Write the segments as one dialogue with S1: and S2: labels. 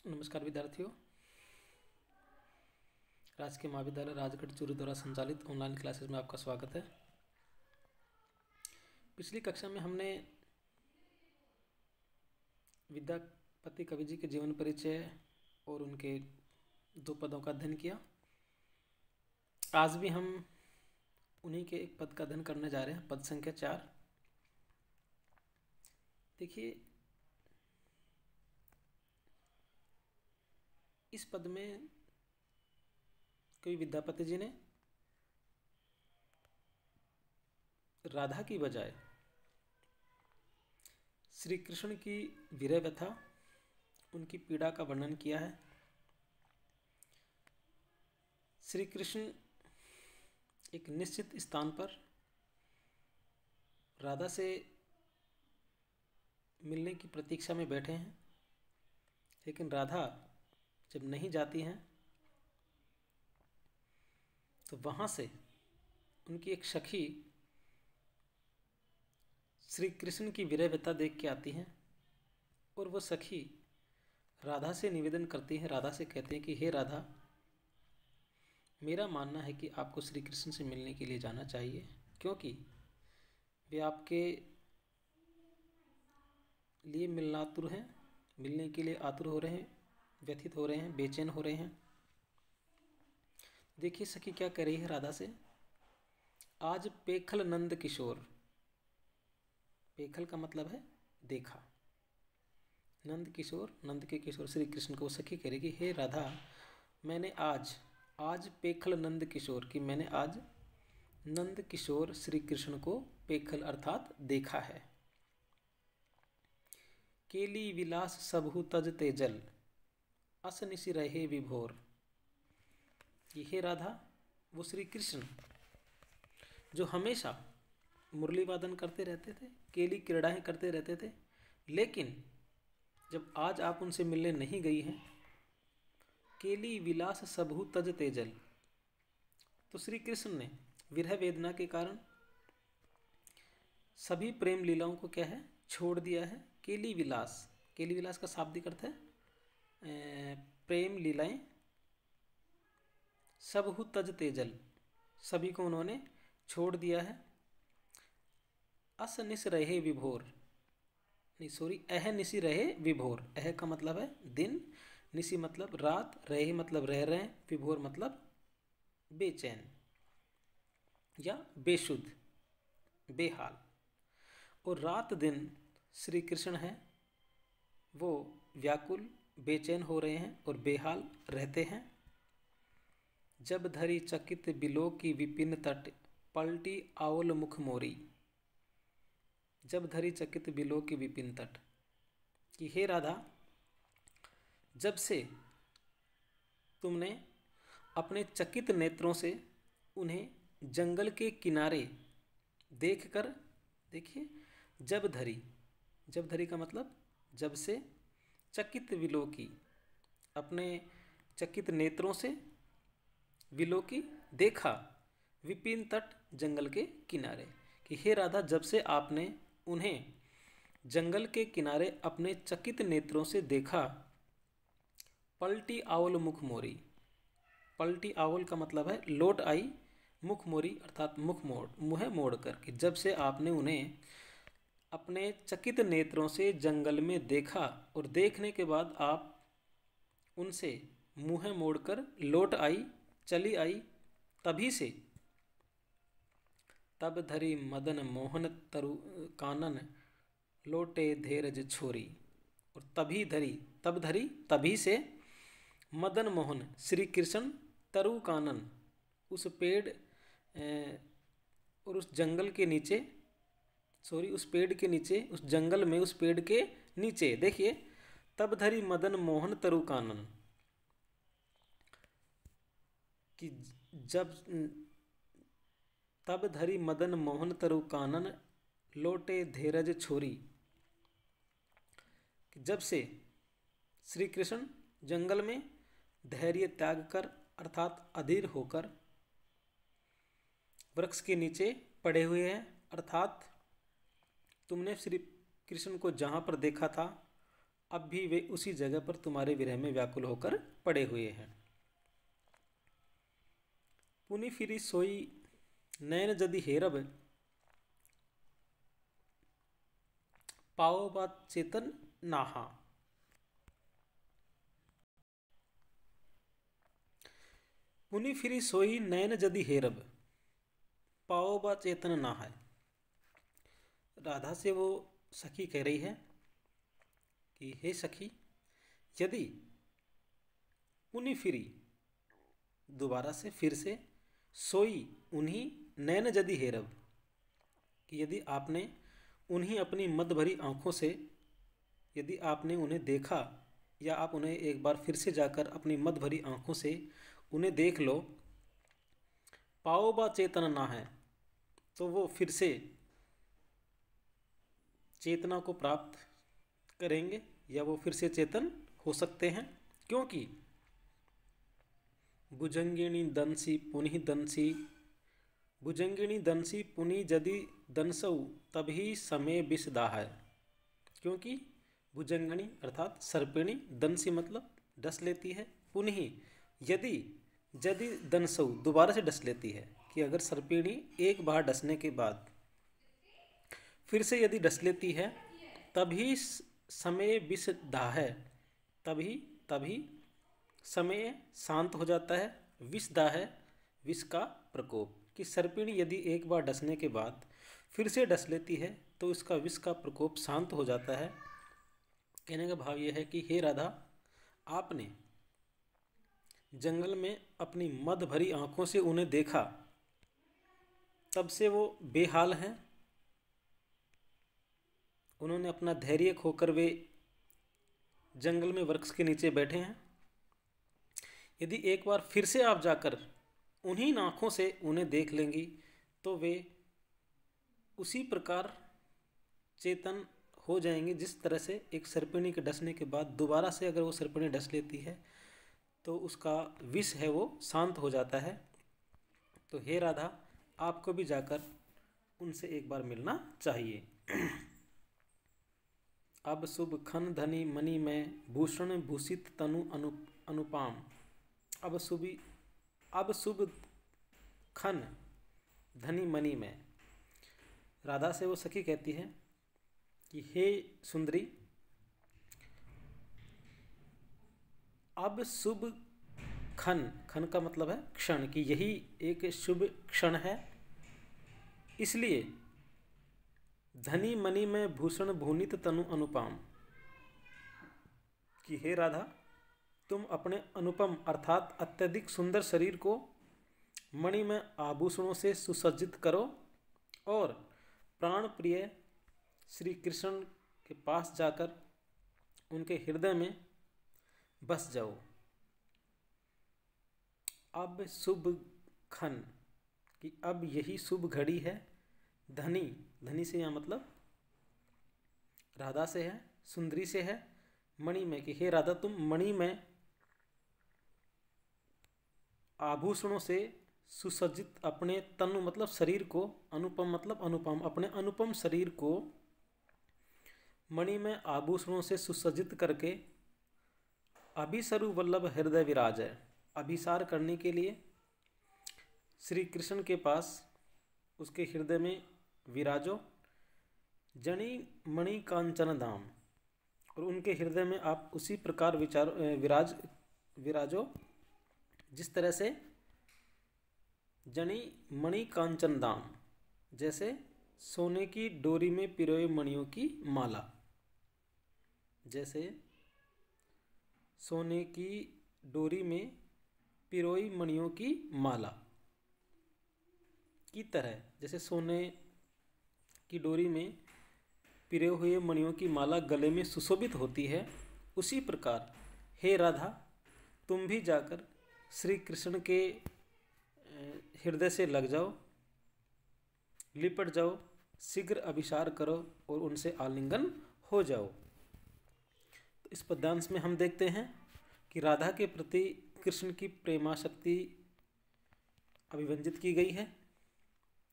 S1: नमस्कार विद्यार्थियों। राजकीय महाविद्यालय राजगढ़ चूरू द्वारा संचालित ऑनलाइन क्लासेस में आपका स्वागत है। पिछली कक्षा में हमने विद्यापति कवि जी के जीवन परिचय और उनके दो पदों का अध्ययन किया। आज भी हम उन्हीं के एक पद का अध्ययन करने जा रहे हैं, पद संख्या 4। देखिए, इस पद में कवि विद्यापति जी ने राधा की बजाय श्री कृष्ण की विरह व्यथा, उनकी पीड़ा का वर्णन किया है। श्री कृष्ण एक निश्चित स्थान पर राधा से मिलने की प्रतीक्षा में बैठे हैं, लेकिन राधा जब नहीं जाती हैं तो वहाँ से उनकी एक सखी श्री कृष्ण की विरह व्यथा देख के आती हैं और वो सखी राधा से निवेदन करती है, राधा से कहते हैं कि हे राधा, मेरा मानना है कि आपको श्री कृष्ण से मिलने के लिए जाना चाहिए, क्योंकि वे आपके लिए मिलनातुर हैं, मिलने के लिए आतुर हो रहे हैं, व्यथित हो रहे हैं, बेचैन हो रहे हैं। देखिए सखी क्या कह रही है राधा से, आज पेखल नंद किशोर। पेखल का मतलब है देखा, नंद किशोर, नंद के किशोर श्री कृष्ण को सखी कह रही कि हे राधा, मैंने आज पेखल नंद किशोर की मैंने आज नंद किशोर श्री कृष्ण को पेखल अर्थात देखा है। केली विलास सबहु तज तेजल, अस निशि रहे विभोर। हे राधा, वो श्री कृष्ण जो हमेशा मुरली वादन करते रहते थे, केली क्रीड़ाएं करते रहते थे, लेकिन जब आज आप उनसे मिलने नहीं गई हैं, केली विलास सबहु तज तेजल, तो श्री कृष्ण ने विरह वेदना के कारण सभी प्रेम लीलाओं को क्या है, छोड़ दिया है। केली विलास, केली विलास का शाब्दिक अर्थ है प्रेम लीलाएं। सबहु तज तेजल, सभी को उन्होंने छोड़ दिया है। अस निस रहे विभोर, नहीं सॉरी, अह निसी रहे विभोर। अह का मतलब है दिन, निसी मतलब रात, रहे मतलब रह रहे हैं, विभोर मतलब बेचैन या बेशुद्ध, बेहाल। और रात दिन श्री कृष्ण हैं, वो व्याकुल, बेचैन हो रहे हैं और बेहाल रहते हैं। जब धरी चकित बिलो की विपिन तट, पलटी आवल मुख मोरी। जब धरी चकित बिलो की विपिन तट, कि हे राधा, जब से तुमने अपने चकित नेत्रों से उन्हें जंगल के किनारे देखकर, देखिए जब धरी, जब धरी का मतलब जब से, चकित विलोकी, अपने चकित नेत्रों से, विलोकी देखा, विपिन तट जंगल के किनारे, कि हे राधा, जब से आपने उन्हें जंगल के किनारे अपने चकित नेत्रों से देखा, पलटी आवल मुख मोरी। पलटी आवल का मतलब है लौट आई, मुख मोरी अर्थात मुख मोड़, मुँह मोड़ कर, कि जब से आपने उन्हें अपने चकित नेत्रों से जंगल में देखा और देखने के बाद आप उनसे मुँह मोड़कर लौट आई, चली आई, तभी से तब धरी मदन मोहन तरु कानन, लोटे धीरज छोरी। और तभी धरी, तब धरी तभी से, मदन मोहन श्री कृष्ण, तरु कानन उस पेड़ और उस जंगल के नीचे, सॉरी उस पेड़ के नीचे, उस जंगल में उस पेड़ के नीचे, देखिए तब धरी मदन मोहन तरु कानन, कि जब तब धरी मदन मोहन तरु कानन, लोटे धीरज छोरी, कि जब से श्री कृष्ण जंगल में धैर्य त्याग कर अर्थात अधीर होकर वृक्ष के नीचे पड़े हुए हैं, अर्थात तुमने श्री कृष्ण को जहाँ पर देखा था अब भी वे उसी जगह पर तुम्हारे विरह में व्याकुल होकर पड़े हुए हैं। पुनि फिरी सोई नैन जदि हेरब, पाओ बात चेतन नाहा। पुनि फिरी सोई नैन जदि हेरब, पाओ बा चेतन नाहा। राधा से वो सखी कह रही है कि हे सखी, यदि पुनि फिरी दोबारा से, फिर से, सोई उन्हीं, नैन जदि हेरब कि यदि आपने उन्हीं अपनी मद भरी आंखों से, यदि आपने उन्हें देखा, या आप उन्हें एक बार फिर से जाकर अपनी मद भरी आंखों से उन्हें देख लो, पाओ बा चेतन ना है, तो वो फिर से चेतना को प्राप्त करेंगे, या वो फिर से चेतन हो सकते हैं। क्योंकि भुजंगिणी दंसी पुनि दंसी, भुजंगिणी दंसी पुनि यदि दंसौ तभी समय विष दाहै। क्योंकि भुजंगिणी अर्थात सर्पिणी, दंसी मतलब डस लेती है, पुनः यदि यदि दंसौ दोबारा से डस लेती है, कि अगर सर्पिणी एक बार डसने के बाद फिर से यदि डस लेती है, तभी समय विष दाहै, तभी तभी समय शांत हो जाता है, विष दाहै विष का प्रकोप। कि सर्पिणी यदि एक बार डसने के बाद फिर से डस लेती है तो इसका विष का प्रकोप शांत हो जाता है। कहने का भाव यह है कि हे राधा, आपने जंगल में अपनी मद भरी आंखों से उन्हें देखा, तब से वो बेहाल हैं, उन्होंने अपना धैर्य खोकर वे जंगल में वृक्ष के नीचे बैठे हैं। यदि एक बार फिर से आप जाकर उन्हीं आँखों से उन्हें देख लेंगी तो वे उसी प्रकार चेतन हो जाएंगे जिस तरह से एक सर्पिणी के डसने के बाद दोबारा से अगर वो सर्पिणी डस लेती है तो उसका विष है वो शांत हो जाता है। तो हे राधा, आपको भी जाकर उनसे एक बार मिलना चाहिए। अब शुभ खन धनी मणि में, भूषण भूषित तनु अनुपाम। अब शुभ खन धनी मणि में। राधा से वो सखी कहती है कि हे सुंदरी, अब शुभ खन, खन का मतलब है क्षण, कि यही एक शुभ क्षण है, इसलिए धनी मणि में भूषण भूनित तनु अनुपम, कि हे राधा, तुम अपने अनुपम अर्थात अत्यधिक सुंदर शरीर को मणि में आभूषणों से सुसज्जित करो और प्राण प्रिय श्री कृष्ण के पास जाकर उनके हृदय में बस जाओ। अब शुभ खन, कि अब यही शुभ घड़ी है। धनी, धनी से यहाँ मतलब राधा से है, सुंदरी से है, मणि में, कि हे राधा, तुम मणि में आभूषणों से सुसज्जित अपने तनु मतलब शरीर को, अनुपम मतलब अनुपम, अपने अनुपम शरीर को मणि में आभूषणों से सुसज्जित करके अभिसरु वल्लभ हृदय विराज है, अभिसार करने के लिए श्री कृष्ण के पास उसके हृदय में विराजो। जनी मणि कांचन धाम, और उनके हृदय में आप उसी प्रकार विराजो जिस तरह से जनी मणि कांचन दाम, जैसे सोने की डोरी में पिरोए मणियों की माला, जैसे सोने की डोरी में पिरोई मणियों की माला की तरह, जैसे सोने की डोरी में पिरे हुए मणियों की माला गले में सुशोभित होती है, उसी प्रकार हे राधा, तुम भी जाकर श्री कृष्ण के हृदय से लग जाओ, लिपट जाओ, शीघ्र अभिसार करो और उनसे आलिंगन हो जाओ। तो इस पद्यांश में हम देखते हैं कि राधा के प्रति कृष्ण की प्रेमाशक्ति अभिव्यंजित की गई है।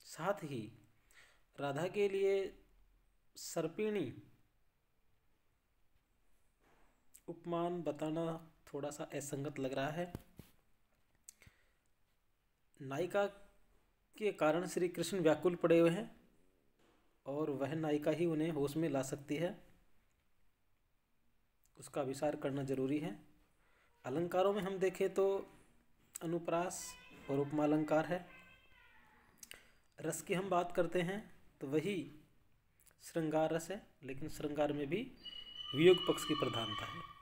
S1: साथ ही राधा के लिए सर्पिणी उपमान बताना थोड़ा सा असंगत लग रहा है। नायिका के कारण श्री कृष्ण व्याकुल पड़े हुए हैं और वह नायिका ही उन्हें होश में ला सकती है, उसका विचार करना जरूरी है। अलंकारों में हम देखें तो अनुप्रास और उपमा अलंकार है। रस की हम बात करते हैं तो वही श्रृंगार रस है, लेकिन श्रृंगार में भी वियोग पक्ष की प्रधानता है।